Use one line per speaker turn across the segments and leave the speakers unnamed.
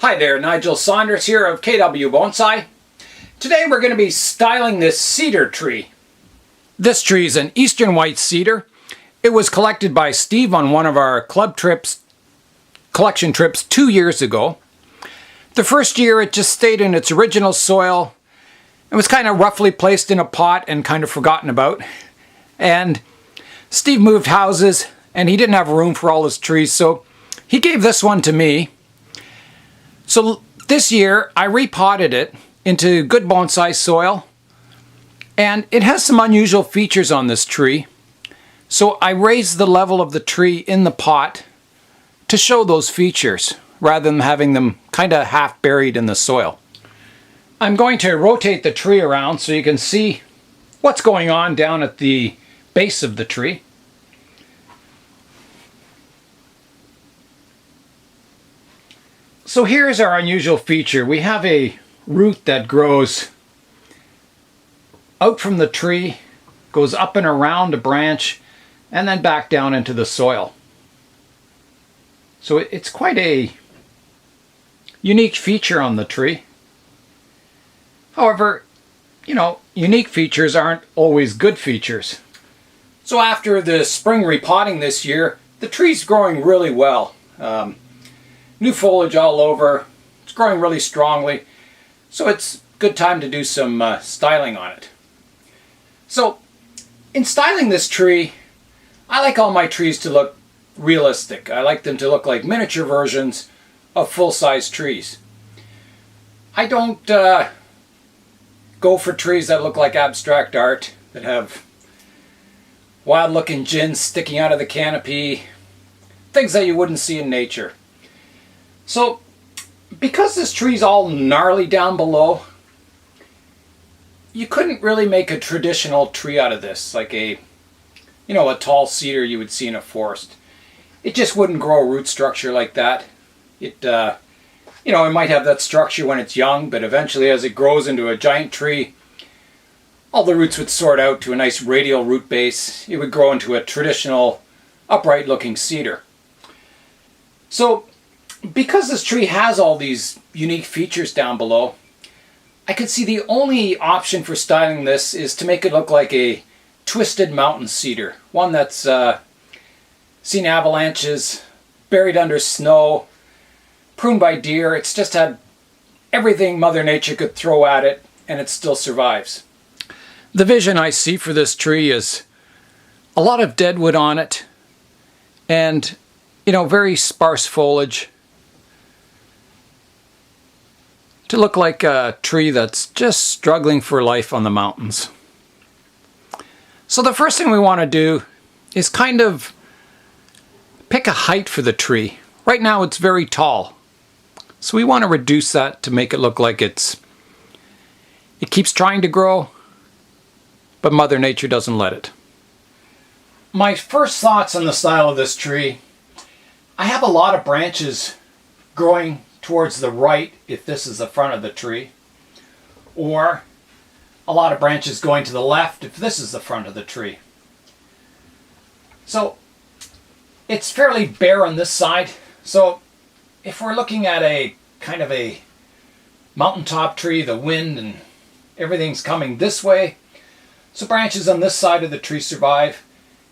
Hi there, Nigel Saunders here of Cedar Bonsai. Today we're going to be styling this cedar tree. This tree is an eastern white cedar. It was collected by Steve on one of our collection trips 2 years ago. The first year it just stayed in its original soil. It was kind of roughly placed in a pot and kind of forgotten about. And Steve moved houses and he didn't have room for all his trees, so he gave this one to me. So this year I repotted it into good bonsai soil, and it has some unusual features on this tree. So I raised the level of the tree in the pot to show those features rather than having them kind of half buried in the soil. I'm going to rotate the tree around so you can see what's going on down at the base of the tree. So here's our unusual feature. We have a root that grows out from the tree, goes up and around a branch, and then back down into the soil. So it's quite a unique feature on the tree. However, unique features aren't always good features. So after the spring repotting this year, the tree's growing really well. New foliage all over. It's growing really strongly. So it's a good time to do some styling on it. So in styling this tree, I like all my trees to look realistic. I like them to look like miniature versions of full-size trees. I don't go for trees that look like abstract art, that have wild-looking gins sticking out of the canopy, things that you wouldn't see in nature. So, because this tree's all gnarly down below, you couldn't really make a traditional tree out of this, like a tall cedar you would see in a forest. It just wouldn't grow root structure like that. It might have that structure when it's young, but eventually as it grows into a giant tree, all the roots would sort out to a nice radial root base. It would grow into a traditional upright looking cedar. So, because this tree has all these unique features down below, I could see the only option for styling this is to make it look like a twisted mountain cedar. One that's seen avalanches, buried under snow, pruned by deer. It's just had everything Mother Nature could throw at it, and it still survives. The vision I see for this tree is a lot of deadwood on it, and very sparse foliage, to look like a tree that's just struggling for life on the mountains. So the first thing we want to do is kind of pick a height for the tree. Right now it's very tall, so we want to reduce that to make it look like it keeps trying to grow, but Mother Nature doesn't let it. My first thoughts on the style of this tree: I have a lot of branches growing towards the right if this is the front of the tree, or a lot of branches going to the left if this is the front of the tree. So it's fairly bare on this side. So if we're looking at a kind of a mountaintop tree, the wind and everything's coming this way, so branches on this side of the tree survive,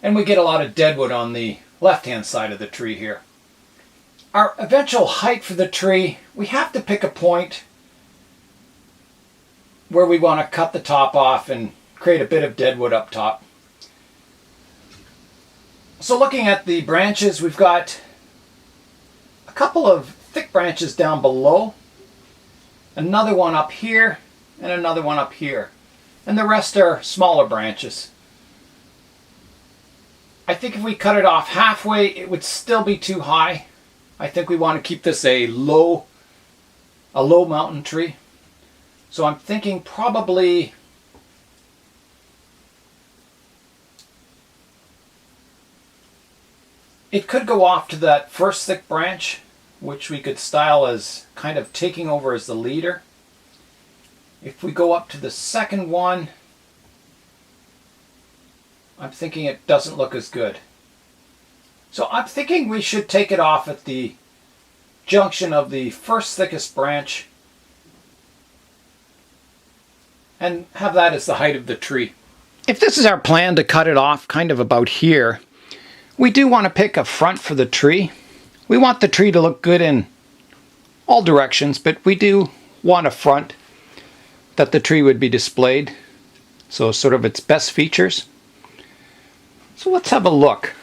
and we get a lot of deadwood on the left-hand side of the tree here. Our eventual height for the tree, we have to pick a point where we want to cut the top off and create a bit of deadwood up top. So looking at the branches, we've got a couple of thick branches down below, another one up here, and another one up here. And the rest are smaller branches. I think if we cut it off halfway, it would still be too high. I think we want to keep this a low mountain tree. So I'm thinking probably it could go off to that first thick branch, which we could style as kind of taking over as the leader. If we go up to the second one, I'm thinking it doesn't look as good. So I'm thinking we should take it off at the junction of the first thickest branch and have that as the height of the tree. If this is our plan to cut it off kind of about here, we do want to pick a front for the tree. We want the tree to look good in all directions, but we do want a front that the tree would be displayed. So sort of its best features. So let's have a look.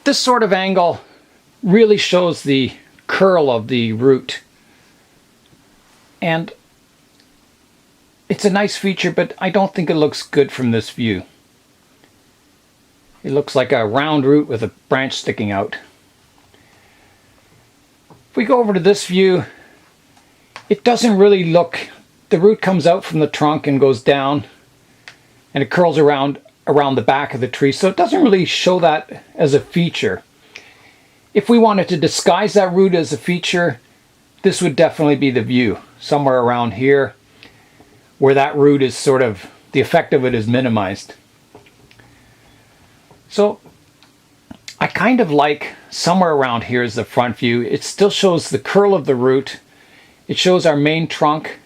This sort of angle really shows the curl of the root. And it's a nice feature, but I don't think it looks good from this view. It looks like a round root with a branch sticking out. If we go over to this view, it doesn't really look, the root comes out from the trunk and goes down, and it curls around the back of the tree, so it doesn't really show that as a feature. If we wanted to disguise that root as a feature, this would definitely be the view, somewhere around here, where that root is sort of, the effect of it is minimized. So I kind of like somewhere around here is the front view. It still shows the curl of the root. It shows our main trunk,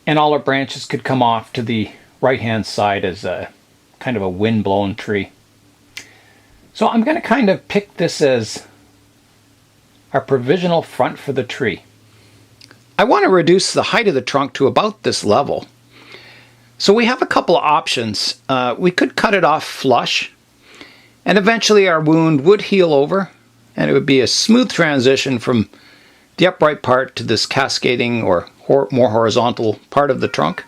and all our branches could come off to the right hand side as a kind of a wind-blown tree. So I'm going to kind of pick this as our provisional front for the tree. I want to reduce the height of the trunk to about this level. So we have a couple of options. We could cut it off flush, and eventually our wound would heal over, and it would be a smooth transition from the upright part to this cascading or more horizontal part of the trunk.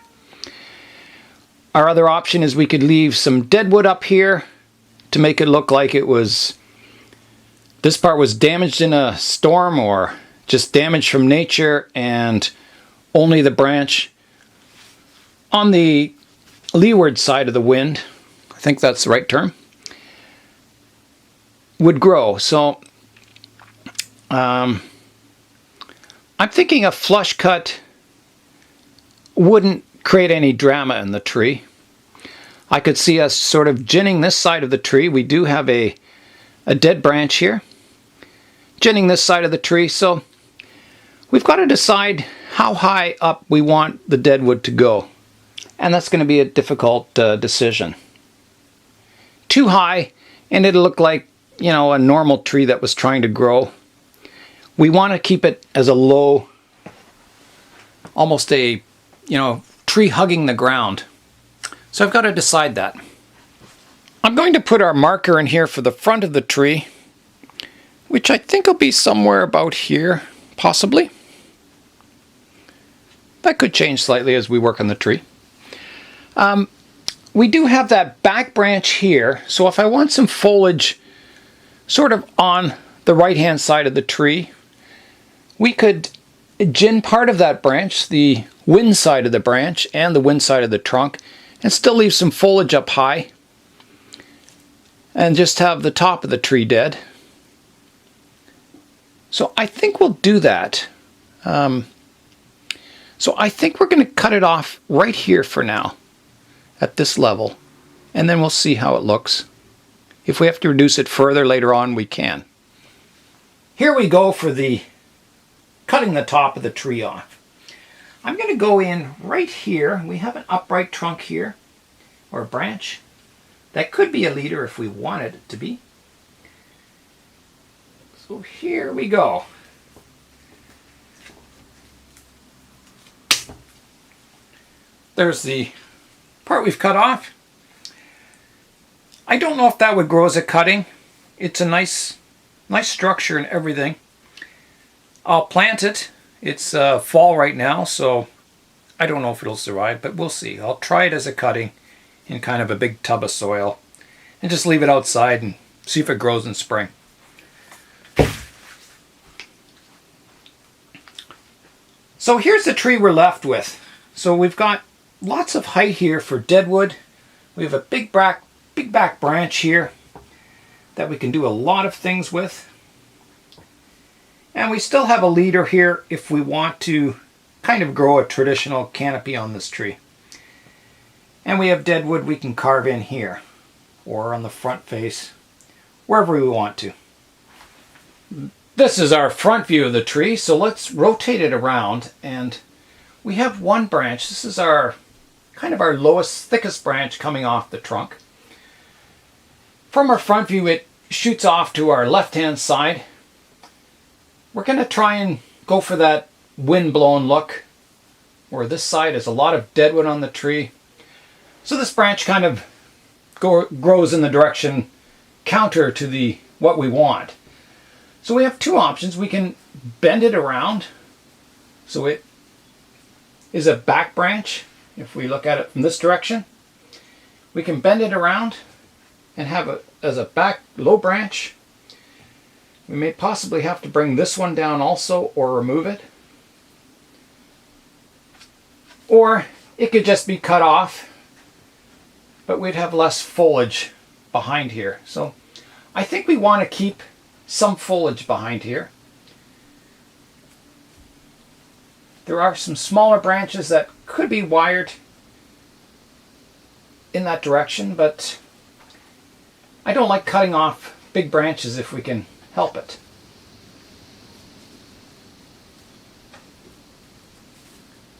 Our other option is we could leave some deadwood up here to make it look like it was, this part was damaged in a storm or just damaged from nature, and only the branch on the leeward side of the wind, I think that's the right term, would grow. So I'm thinking a flush cut wouldn't create any drama in the tree. I could see us sort of ginning this side of the tree. We do have a dead branch here. Ginning this side of the tree, so we've got to decide how high up we want the deadwood to go. And that's going to be a difficult decision. Too high, and it'll look like, you know, a normal tree that was trying to grow. We want to keep it as a low, almost a, you know, tree hugging the ground. So I've got to decide that. I'm going to put our marker in here for the front of the tree, which I think will be somewhere about here, possibly. That could change slightly as we work on the tree. We do have that back branch here, so if I want some foliage sort of on the right hand side of the tree, we could gin part of that branch, the wind side of the branch and the wind side of the trunk, and still leave some foliage up high, and just have the top of the tree dead. So I think we'll do that. So I think we're going to cut it off right here for now, at this level, and then we'll see how it looks. If we have to reduce it further later on, we can. Here we go for the cutting the top of the tree off. I'm going to go in right here. We have an upright trunk here, or a branch. That could be a leader if we wanted it to be. So here we go. There's the part we've cut off. I don't know if that would grow as a cutting. It's a nice structure and everything. I'll plant it. It's fall right now, so I don't know if it'll survive, but we'll see. I'll try it as a cutting in kind of a big tub of soil and just leave it outside and see if it grows in spring. So here's the tree we're left with. So we've got lots of height here for deadwood. We have a big back branch here that we can do a lot of things with. And we still have a leader here if we want to kind of grow a traditional canopy on this tree. And we have deadwood we can carve in here, or on the front face, wherever we want to. This is our front view of the tree, so let's rotate it around, and we have one branch. This is our kind of our lowest, thickest branch coming off the trunk. From our front view, it shoots off to our left-hand side. We're going to try and go for that wind-blown look, where this side has a lot of deadwood on the tree. So this branch kind of grows in the direction counter to what we want. So we have two options. We can bend it around so it is a back branch. If we look at it from this direction, we can bend it around and have it as a back low branch. We may possibly have to bring this one down also, or remove it. Or it could just be cut off, but we'd have less foliage behind here. So I think we want to keep some foliage behind here. There are some smaller branches that could be wired in that direction, but I don't like cutting off big branches if we can help it.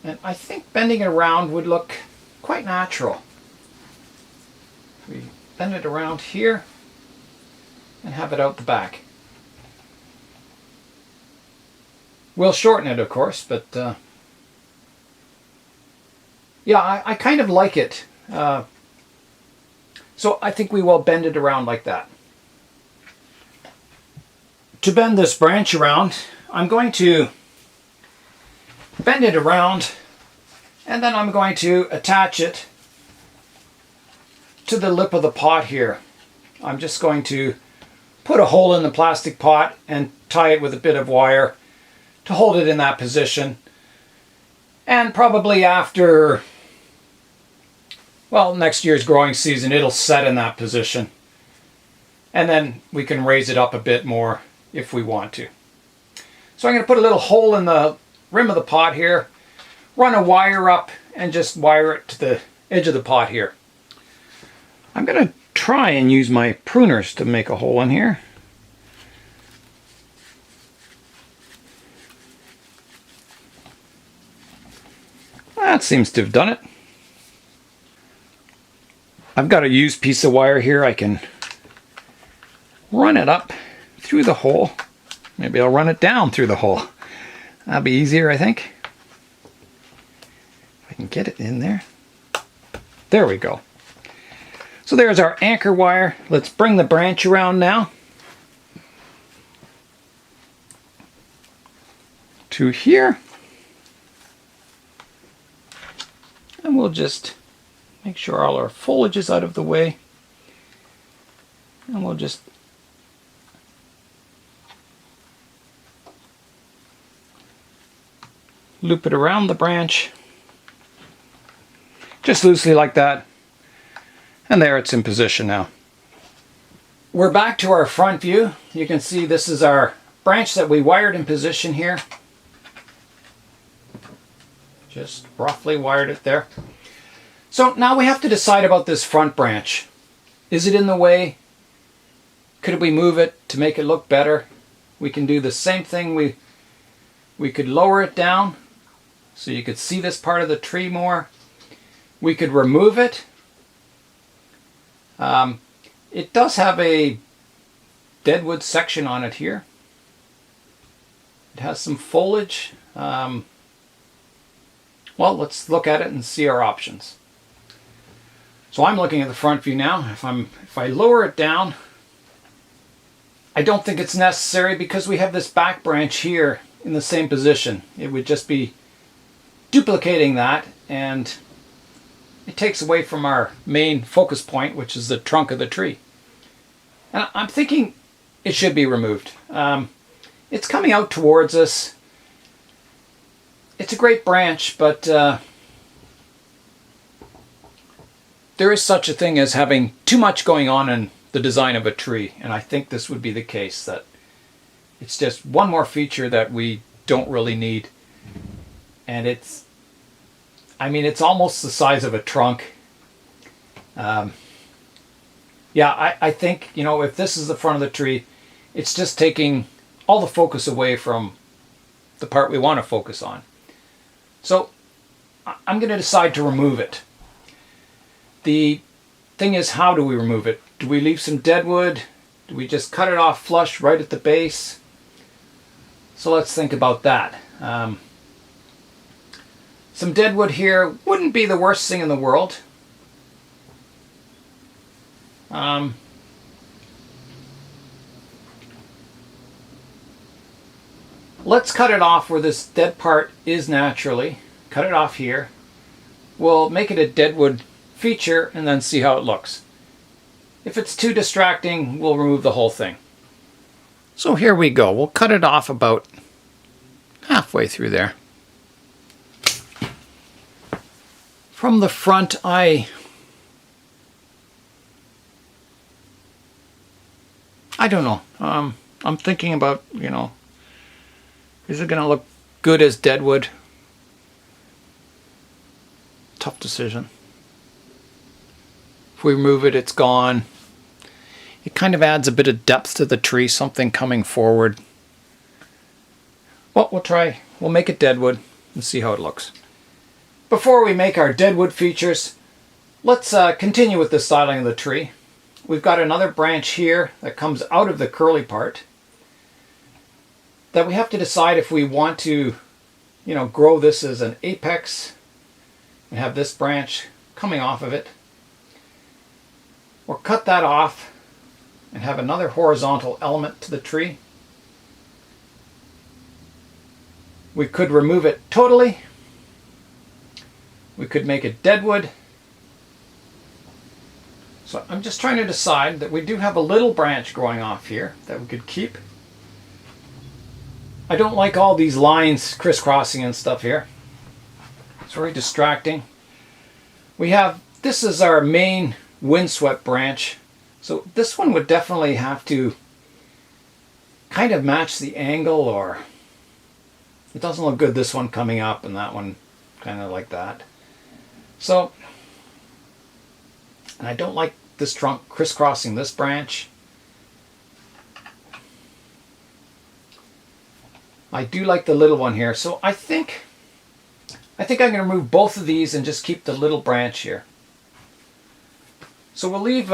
And I think bending it around would look quite natural. We bend it around here and have it out the back. We'll shorten it, of course, but yeah, I kind of like it. So I think we will bend it around like that. To bend this branch around, I'm going to bend it around, and then I'm going to attach it to the lip of the pot here. I'm just going to put a hole in the plastic pot and tie it with a bit of wire to hold it in that position. And probably after, well, next year's growing season, it'll set in that position. And then we can raise it up a bit more if we want to. So I'm going to put a little hole in the rim of the pot here, run a wire up, and just wire it to the edge of the pot here. I'm going to try and use my pruners to make a hole in here. That seems to have done it. I've got a used piece of wire here. I can run it up through the hole. Maybe I'll run it down through the hole. That'll be easier, I think. If I can get it in there. There we go. So there's our anchor wire. Let's bring the branch around now to here. And we'll just make sure all our foliage is out of the way. And we'll just loop it around the branch, just loosely like that. And there, it's in position now. We're back to our front view. You can see this is our branch that we wired in position here. Just roughly wired it there. So now we have to decide about this front branch. Is it in the way? Could we move it to make it look better? We can do the same thing. We could lower it down so you could see this part of the tree more. We could remove it. It does have a deadwood section on it here. It has some foliage. Well, let's look at it and see our options. So I'm looking at the front view now. If I lower it down, I don't think it's necessary because we have this back branch here in the same position. It would just be duplicating that, and it takes away from our main focus point, which is the trunk of the tree. And I'm thinking it should be removed. It's coming out towards us. It's a great branch, but there is such a thing as having too much going on in the design of a tree, and I think this would be the case, that it's just one more feature that we don't really need. And it's almost the size of a trunk. Yeah, I think, you know, if this is the front of the tree, it's just taking all the focus away from the part we want to focus on. So I'm going to decide to remove it. The thing is, how do we remove it? Do we leave some dead wood? Do we just cut it off flush right at the base? So let's think about that. Some dead wood here wouldn't be the worst thing in the world. Let's cut it off where this dead part is naturally. Cut it off here. We'll make it a deadwood feature and then see how it looks. If it's too distracting, we'll remove the whole thing. So here we go. We'll cut it off about halfway through there. From the front, I don't know. I'm thinking about, you know, is it going to look good as deadwood? Tough decision. If we remove it, it's gone. It kind of adds a bit of depth to the tree, something coming forward. Well, we'll try. We'll make it deadwood and see how it looks. Before we make our deadwood features, let's continue with the styling of the tree. We've got another branch here that comes out of the curly part that we have to decide if we want to, you know, grow this as an apex and have this branch coming off of it, or cut that off and have another horizontal element to the tree. We could remove it totally. We could make it deadwood. So I'm just trying to decide that we do have a little branch growing off here that we could keep. I don't like all these lines crisscrossing and stuff here. It's very distracting. We have, this is our main windswept branch. So this one would definitely have to kind of match the angle, or it doesn't look good, this one coming up and that one kind of like that. So, and I don't like this trunk crisscrossing this branch. I do like the little one here, so I think I'm going to remove both of these and just keep the little branch here. So we'll leave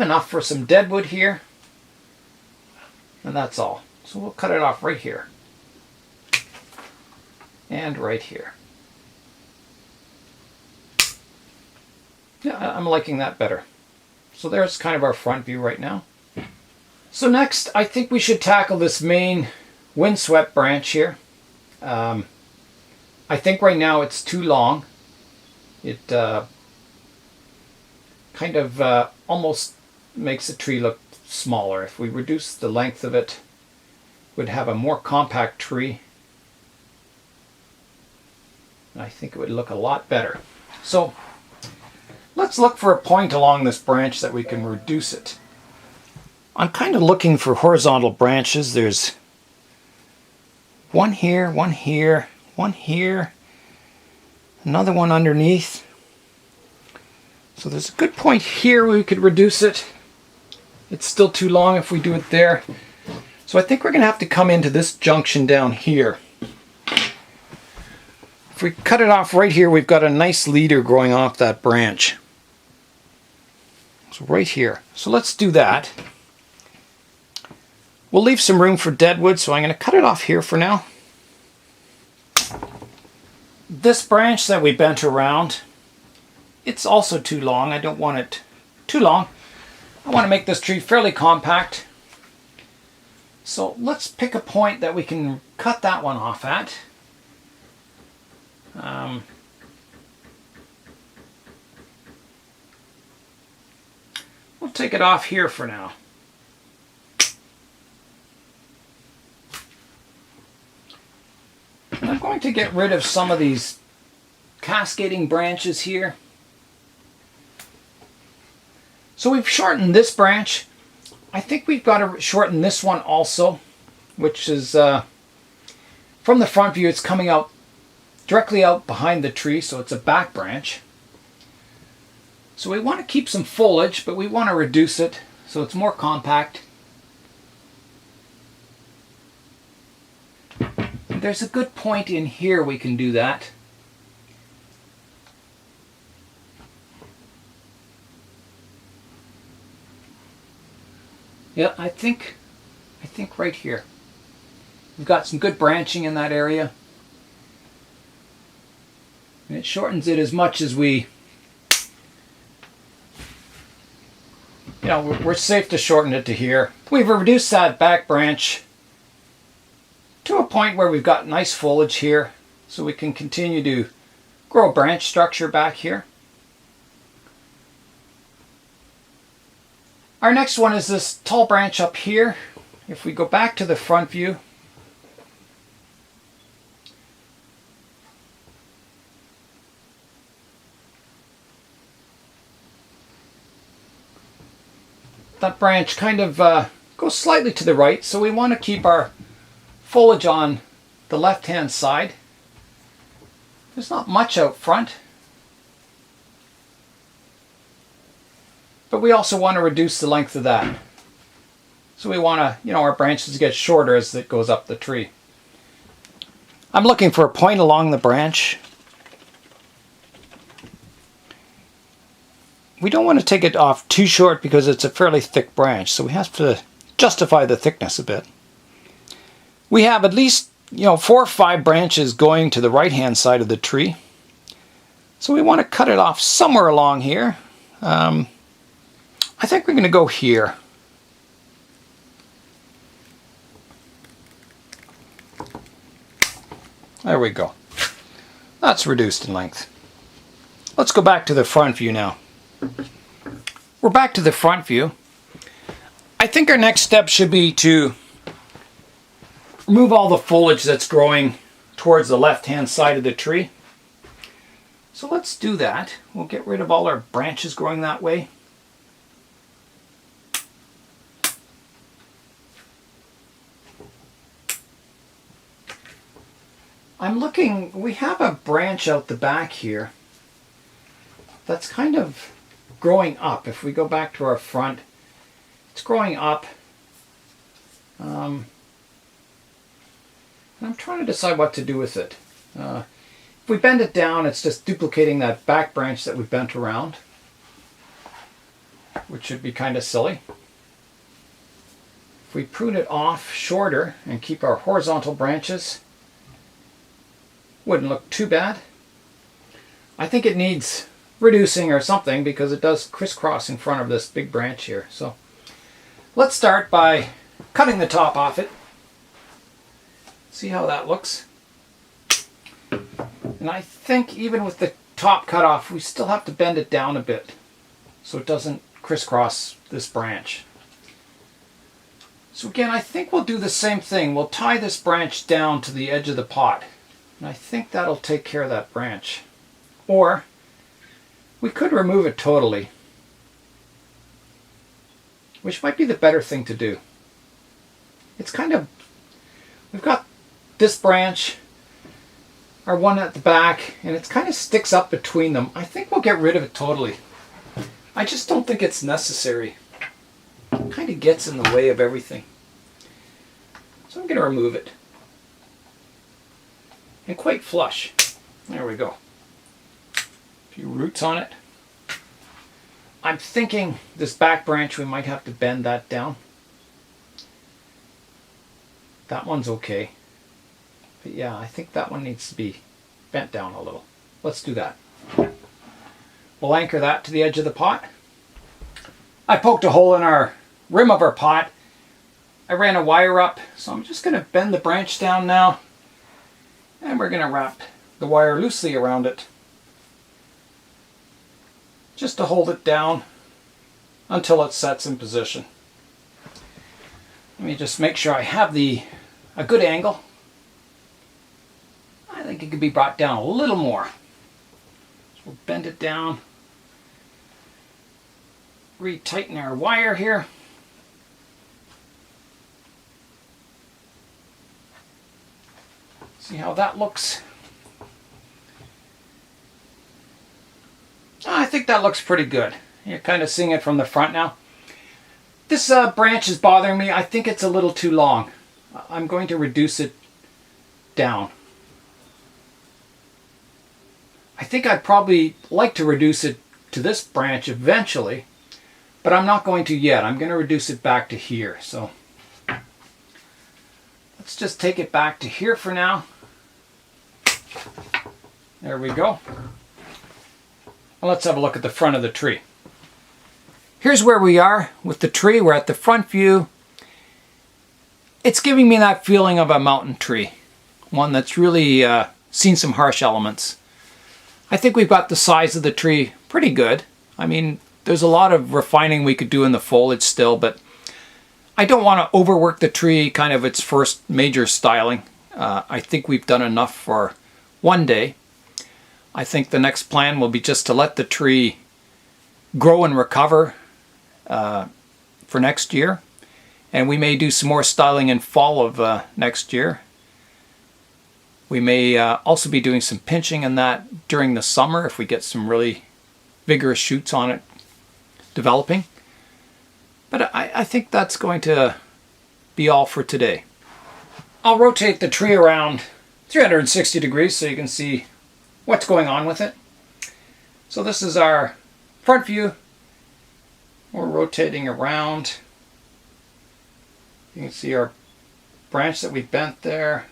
enough for some deadwood here, and that's all. So we'll cut it off right here and right here. Yeah, I'm liking that better. So there's kind of our front view right now. So next, I think we should tackle this main windswept branch here. I think right now it's too long. It kind of almost makes the tree look smaller. If we reduce the length of it, we'd have a more compact tree. And I think it would look a lot better. So let's look for a point along this branch that we can reduce it. I'm kind of looking for horizontal branches. There's one here, one here, one here, another one underneath. So there's a good point here where we could reduce it. It's still too long if we do it there. So I think we're going to have to come into this junction down here. If we cut it off right here, we've got a nice leader growing off that branch. So right here. So let's do that. We'll leave some room for deadwood, so I'm going to cut it off here for now. This branch that we bent around, it's also too long. I don't want it too long. I want to make this tree fairly compact. So let's pick a point that we can cut that one off at. We'll take it off here for now. And I'm going to get rid of some of these cascading branches here. So we've shortened this branch. I think we've got to shorten this one also, which is from the front view, it's coming out directly out behind the tree, so it's a back branch. So we want to keep some foliage, but we want to reduce it so it's more compact. And there's a good point in here we can do that. Yeah, I think right here. We've got some good branching in that area. And it shortens it as much as we, we're safe to shorten it to here. We've reduced that back branch to a point where we've got nice foliage here, so we can continue to grow branch structure back here. Our next one is this tall branch up here. If we go back to the front view, that branch kind of goes slightly to the right, so we want to keep our foliage on the left hand side. There's not much out front, but we also want to reduce the length of that. So we want to, our branches get shorter as it goes up the tree. I'm looking for a point along the branch. We don't want to take it off too short because it's a fairly thick branch, so we have to justify the thickness a bit. We have at least 4 or 5 branches going to the right hand side of the tree, so we want to cut it off somewhere along here. I think we're going to go here. There we go. That's reduced in length. Let's go back to the front view now. We're back to the front view. I think our next step should be to remove all the foliage that's growing towards the left-hand side of the tree. So let's do that. We'll get rid of all our branches growing that way. I'm looking, we have a branch out the back here that's kind of growing up. If we go back to our front, it's growing up. I'm trying to decide what to do with it. If we bend it down, it's just duplicating that back branch that we bent around, which should be kind of silly. If we prune it off shorter and keep our horizontal branches, wouldn't look too bad. I think it needs reducing or something because it does crisscross in front of this big branch here. So let's start by cutting the top off it. See how that looks. And I think even with the top cut off, we still have to bend it down a bit so it doesn't crisscross this branch. So again, I think we'll do the same thing. We'll tie this branch down to the edge of the pot. And I think that'll take care of that branch. Or we could remove it totally, which might be the better thing to do. It's kind of, we've got this branch, our one at the back, and it kind of sticks up between them. I think we'll get rid of it totally. I just don't think it's necessary. It kind of gets in the way of everything. So I'm going to remove it. And quite flush. There we go. A few roots on it. I'm thinking this back branch, we might have to bend that down. That one's okay. But yeah, I think that one needs to be bent down a little. Let's do that. We'll anchor that to the edge of the pot. I poked a hole in our rim of our pot. I ran a wire up, so I'm just going to bend the branch down now. And we're going to wrap the wire loosely around it, just to hold it down until it sets in position. Let me just make sure I have a good angle. I think it could be brought down a little more. So we'll bend it down, retighten our wire here. See how that looks. I think that looks pretty good. You're kind of seeing it from the front now. This branch is bothering me. I think it's a little too long. I'm going to reduce it down. I think I'd probably like to reduce it to this branch eventually, but I'm not going to yet. I'm going to reduce it back to here. So let's just take it back to here for now. There we go. Well, let's have a look at the front of the tree. Here's where we are with the tree. We're at the front view. It's giving me that feeling of a mountain tree, one that's really seen some harsh elements. I think we've got the size of the tree pretty good. I mean, there's a lot of refining we could do in the foliage still, but I don't want to overwork the tree, kind of its first major styling. I think we've done enough for one day. I think the next plan will be just to let the tree grow and recover for next year. And we may do some more styling in fall of next year. We may also be doing some pinching in that during the summer if we get some really vigorous shoots on it developing. But I think that's going to be all for today. I'll rotate the tree around 360 degrees so you can see what's going on with it. So this is our front view. We're rotating around. You can see our branch that we bent there.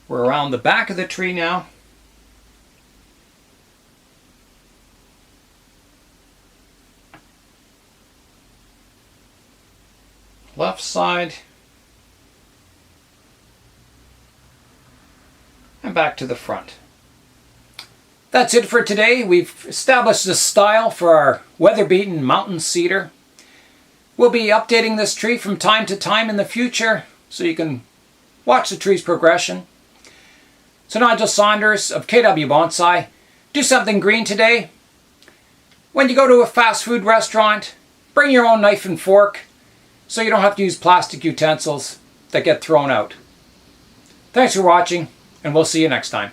We're around the back of the tree now. Left side. And back to the front. That's it for today. We've established a style for our weather-beaten mountain cedar. We'll be updating this tree from time to time in the future so you can watch the tree's progression. So Nigel Saunders of KW Bonsai, do something green today. When you go to a fast food restaurant, bring your own knife and fork so you don't have to use plastic utensils that get thrown out. Thanks for watching, and we'll see you next time.